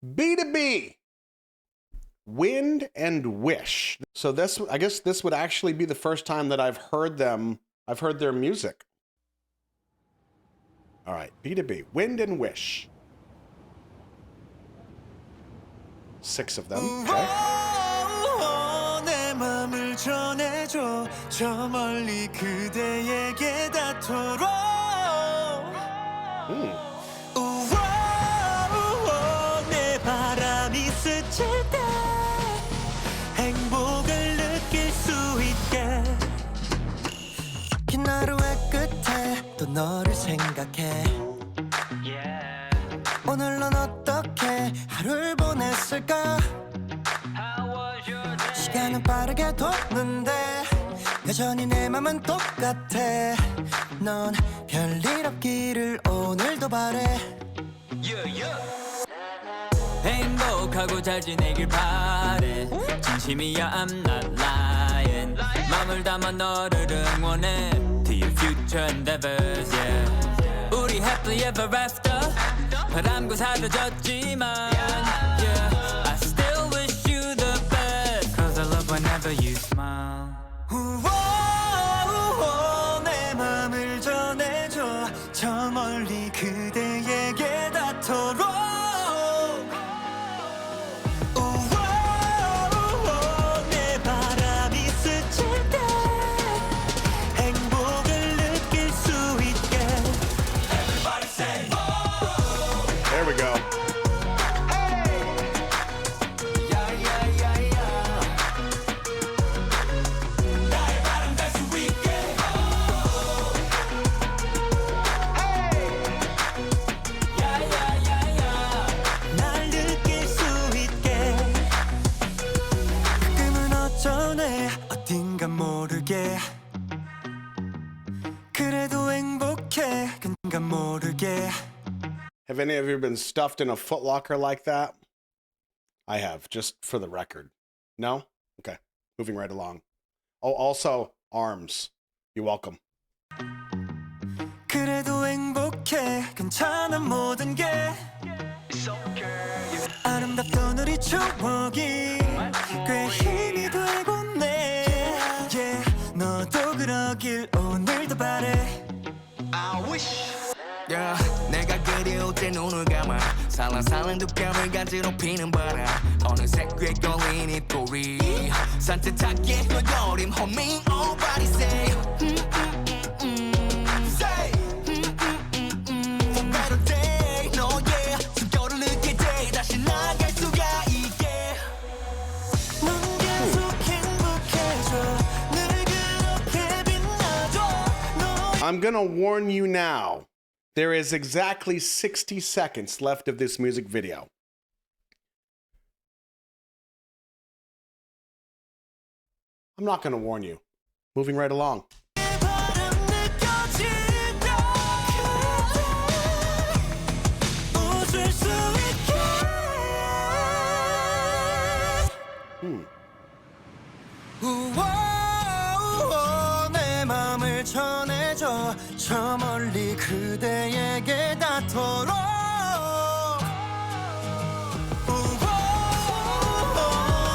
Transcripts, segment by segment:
B2B, Wind and Wish. So this, I guess this would actually be the first time that I've heard their music. All right, B2B, Wind and Wish. 6 of them. Okay. 행복을 느낄 수 있게 긴 하루의 끝에 또 너를 생각해 오늘 넌 어떻게 하루를 보냈을까 시간은 빠르게 도는데 여전히 내 맘은 똑같아 넌 별일 없기를 오늘도 바래 행복하고 잘 지내길 바래 진심이야 I'm not lying 맘을 담아 너를 응원해 To your future endeavors yeah 우리 happily ever after 바람과 사라졌지만 yeah I still wish you the best Cause I love whenever you smile 내 맘을 전해줘 저 멀리 그대에게 닿도록 There we go. 날 느낄 수 있게 가끔은 어쩌네 어딘가 모르게 그래도 행복해 근가 모르게 Have any of you been stuffed in a footlocker like that? I have, just for the record. No? Okay, moving right along. Oh, also, arms. You're welcome. 그래도 행복해 괜찮은 모든 게 아름답던 우리 추억이 꽤 힘이 되고 내 yeah, 너도 그러길 오늘도 바래 I wish yeah, 내가 그리울 때 눈을 감아 살랑살랑 두 뺨을 간지럽히는 바람 어느새 꽤 걸린 이 꼬리 산뜻하게 흘러거림 homie nobody say say for better day 너의 숨결을 느낄 때 다시 나갈 수가 있게 넌 계속 행복해져 늘 그렇게 빛나줘 I'm gonna warn you now. There is exactly 60 seconds left of this music video. I'm not gonna warn you. Moving right along. 내 맘을 전해줘 저 멀리 그대에게 닿도록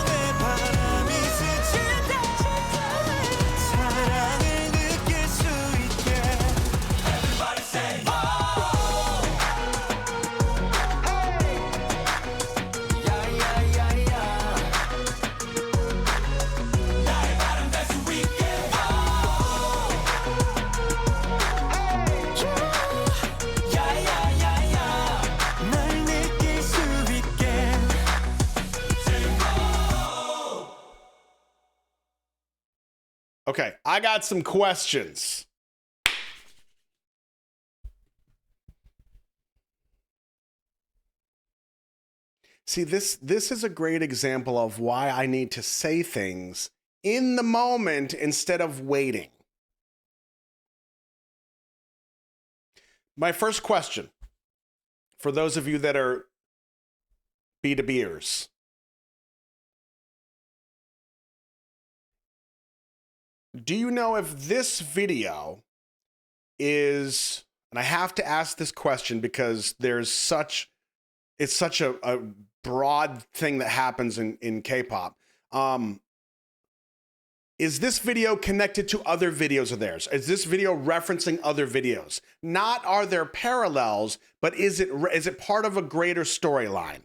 내 바람이 스칠 때 사랑을 느낄 수 있게 Everybody say 나의 바람 될 수 있게 날 느낄 수 있게 Okay, I got some questions. See, this is a great example of why I need to say things in the moment instead of waiting. My first question, for those of you that are B2Bers. Do you know if this video is, and I have to ask this question because it's such a broad thing that happens in K-pop. Is this video connected to other videos of theirs? Is this video referencing other videos? Not are there parallels, but is it part of a greater storyline?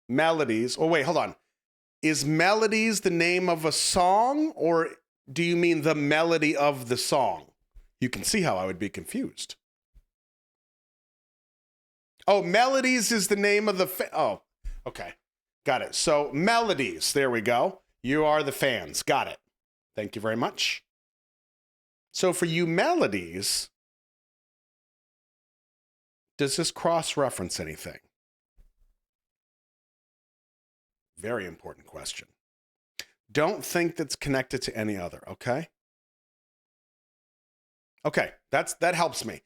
Melodies. Oh, wait, hold on. Is Melodies the name of a song, or do you mean the melody of the song? You can see how I would be confused. Oh, Melodies is the name of the oh, okay. Got it. So Melodies, there we go. You are the fans. Got it. Thank you very much. So for you Melodies, does this cross-reference anything? Very important question. Don't think that's connected to any other, okay? Okay, that helps me.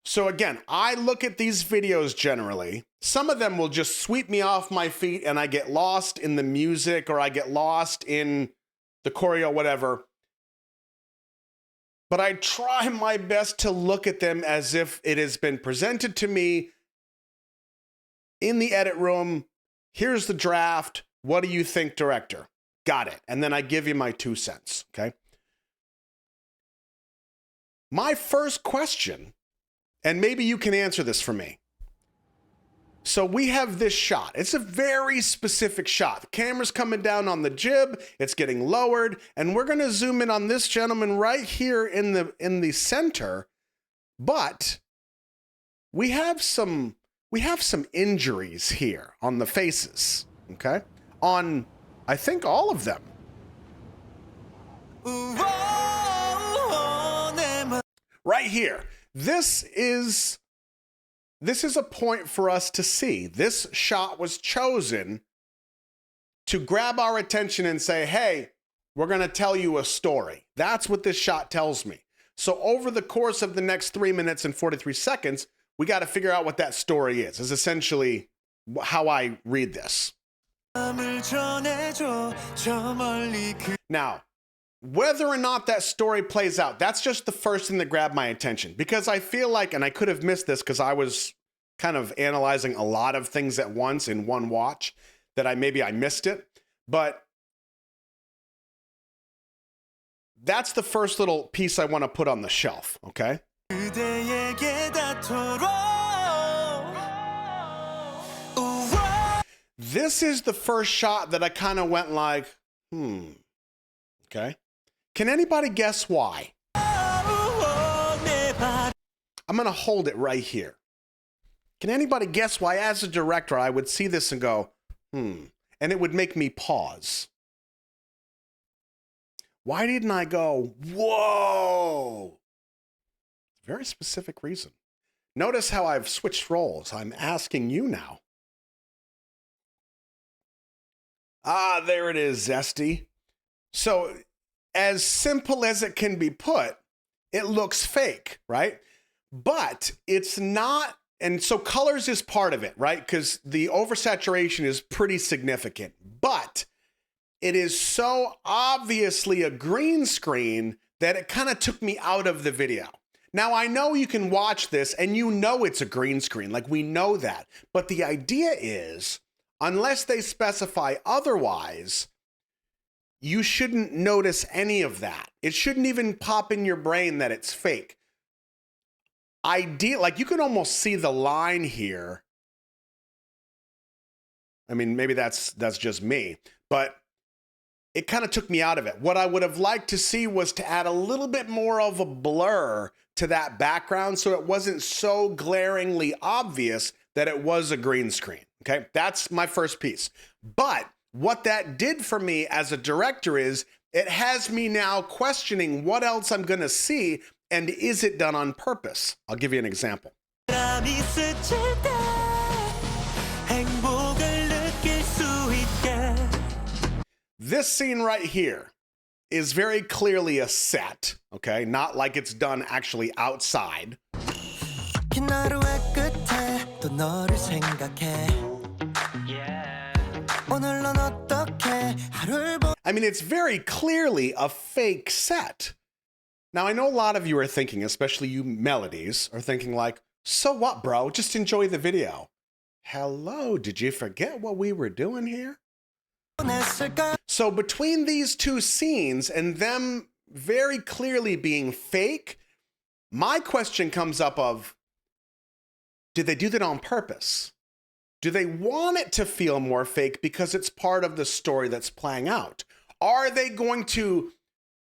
So again, I look at these videos generally. Some of them will just sweep me off my feet and I get lost in the music or I get lost in the choreo, whatever. But I try my best to look at them as if it has been presented to me in the edit room. Here's the draft. What do you think, director? Got it. And then I give you my 2 cents, okay? My first question, and maybe you can answer this for me. So we have this shot. It's a very specific shot. The camera's coming down on the jib. It's getting lowered. And we're going to zoom in on this gentleman right here in the center. But we have some injuries here on the faces, okay? On, I think, all of them. Right here. This is a point for us to see. This shot was chosen to grab our attention and say, hey, we're going to tell you a story. That's what this shot tells me. So over the course of the next 3 minutes and 43 seconds, we got to figure out what that story is essentially how I read this. Now, whether or not that story plays out, that's just the first thing that grabbed my attention, because I feel like, and I could have missed this because I was kind of analyzing a lot of things at once in one watch, that I missed it, but that's the first little piece I want to put on the shelf, okay? This is the first shot that I kind of went like, okay. Can anybody guess why? I'm going to hold it right here. Can anybody guess why, as a director, I would see this and go, and it would make me pause? Why didn't I go, whoa? Very specific reason. Notice how I've switched roles. I'm asking you now. Ah, there it is, Zesty. So, as simple as it can be put, it looks fake, right? But it's not, and so colors is part of it, right? Because the oversaturation is pretty significant. But it is so obviously a green screen that it kind of took me out of the video. Now, I know you can watch this and you know it's a green screen, like we know that. But the idea is, unless they specify otherwise, you shouldn't notice any of that. It shouldn't even pop in your brain that it's fake. Like you can almost see the line here. I mean, maybe that's just me, but it kind of took me out of it. What I would have liked to see was to add a little bit more of a blur to that background so it wasn't so glaringly obvious that it was a green screen. Okay, that's my first piece. But what that did for me as a director is it has me now questioning what else I'm going to see, and is it done on purpose? I'll give you an example. This scene right here is very clearly a set, okay? Not like it's done actually outside. I mean, it's very clearly a fake set. Now, I know a lot of you are thinking, especially you melodies, are thinking like, so what, bro? Just enjoy the video. Hello, did you forget what we were doing here? So between these two scenes and them very clearly being fake, my question comes up of, did they do that on purpose? Do they want it to feel more fake because it's part of the story that's playing out? Are they going to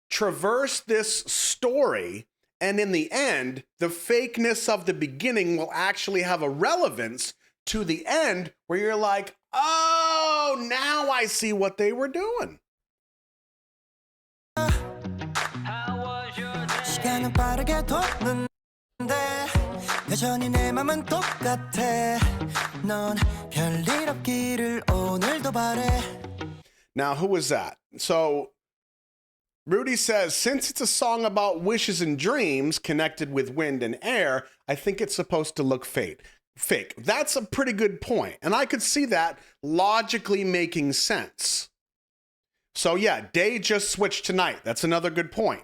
traverse this story and in the end, the fakeness of the beginning will actually have a relevance to the end where you're like, oh, now I see what they were doing. 여전히 내 맘은 똑같아. 넌 별일 없기를 오늘도 바래. Now, who was that? So, Rudy says, since it's a song about wishes and dreams connected with wind and air, I think it's supposed to look fake. That's a pretty good point. And I could see that logically making sense. So yeah, day just switched to night. That's another good point.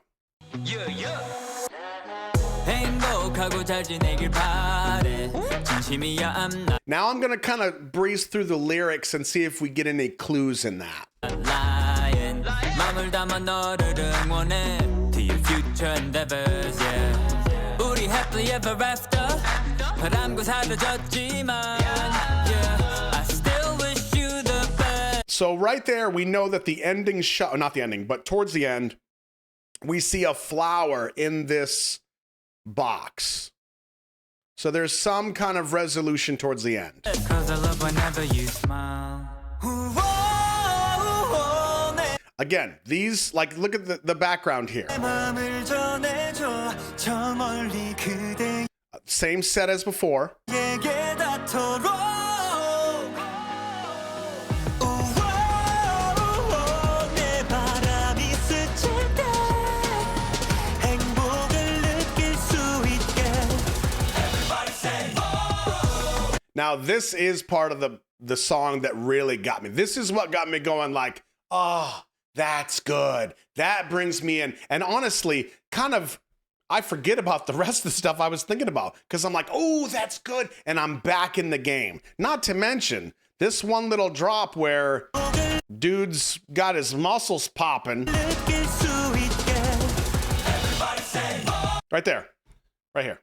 Now I'm going to kind of breeze through the lyrics and see if we get any clues in that. So right there, we know that the ending shot, not the ending, but towards the end, we see a flower in this box. So there's some kind of resolution towards the end. 'Cause I love whenever you smile. Again, these, like, look at the background here. Same set as before. Now, this is part of the song that really got me. This is what got me going like, oh, that's good. That brings me in. And honestly, kind of, I forget about the rest of the stuff I was thinking about because I'm like, oh, that's good. And I'm back in the game. Not to mention this one little drop where dude's got his muscles popping. Right there. Right here.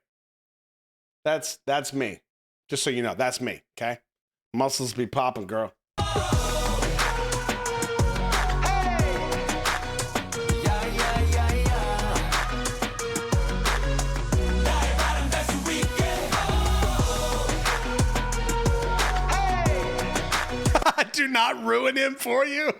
That's me. Just so you know, that's me, okay? Muscles be popping, girl. Do not ruin him for you.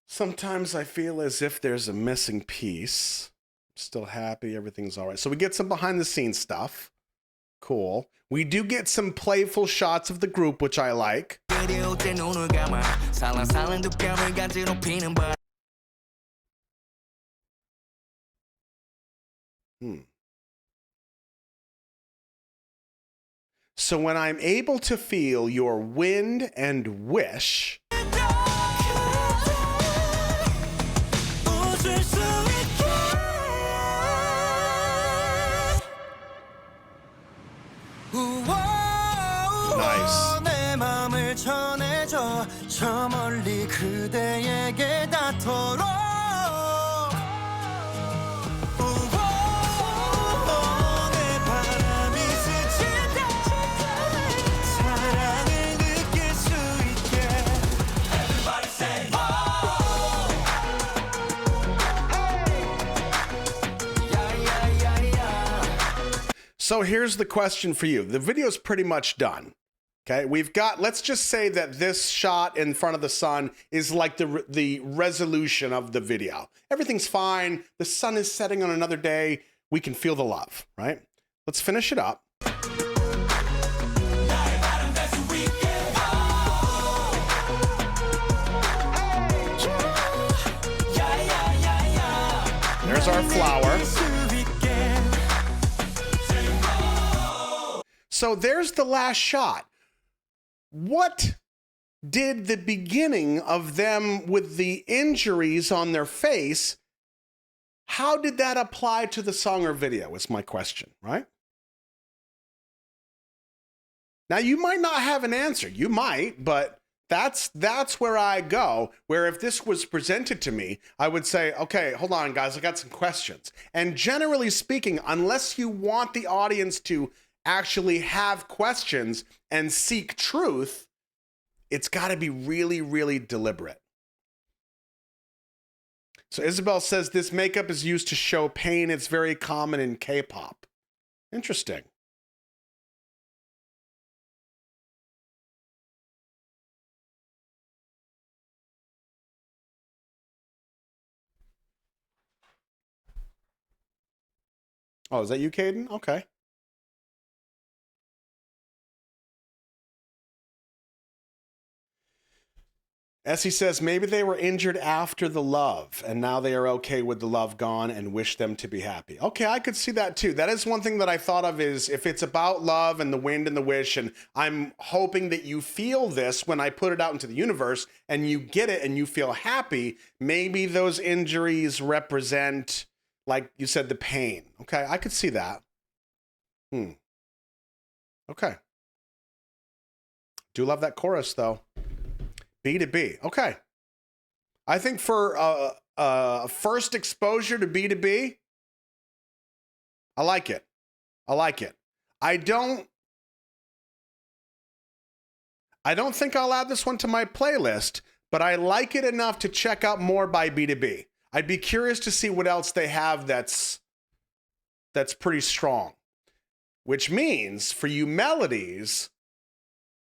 Sometimes I feel as if there's a missing piece. I'm still happy, everything's all right. So we get some behind the scenes stuff. Cool. We do get some playful shots of the group, which I like. So when I'm able to feel your wind and wish, nice. So here's the question for you. The video's pretty much done. Okay, we've got, let's just say that this shot in front of the sun is like the resolution of the video. Everything's fine. The sun is setting on another day. We can feel the love, right? Let's finish it up. There's our flower. So there's the last shot. What did the beginning of them with the injuries on their face, how did that apply to the song or video is my question, right? Now, you might not have an answer. You might, but that's where I go, where if this was presented to me, I would say, okay, hold on, guys, I got some questions. And generally speaking, unless you want the audience to actually have questions and seek truth, it's got to be really, really deliberate. So Isabel says this makeup is used to show pain. It's very common in K-pop. Interesting. Oh, is that you, Caden? Okay. Essie says maybe they were injured after the love and now they are okay with the love gone and wish them to be happy. Okay, I could see that too. That is one thing that I thought of is if it's about love and the wind and the wish, and I'm hoping that you feel this when I put it out into the universe and you get it and you feel happy, maybe those injuries represent, like you said, the pain. Okay, I could see that. Okay. Do love that chorus though. B2B. Okay. I think for first exposure to B2B, I like it. I like it. I don't think I'll add this one to my playlist, but I like it enough to check out more by B2B. I'd be curious to see what else they have that's pretty strong. Which means for you melodies,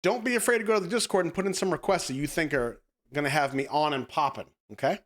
don't be afraid to go to the Discord and put in some requests that you think are going to have me on and popping, okay?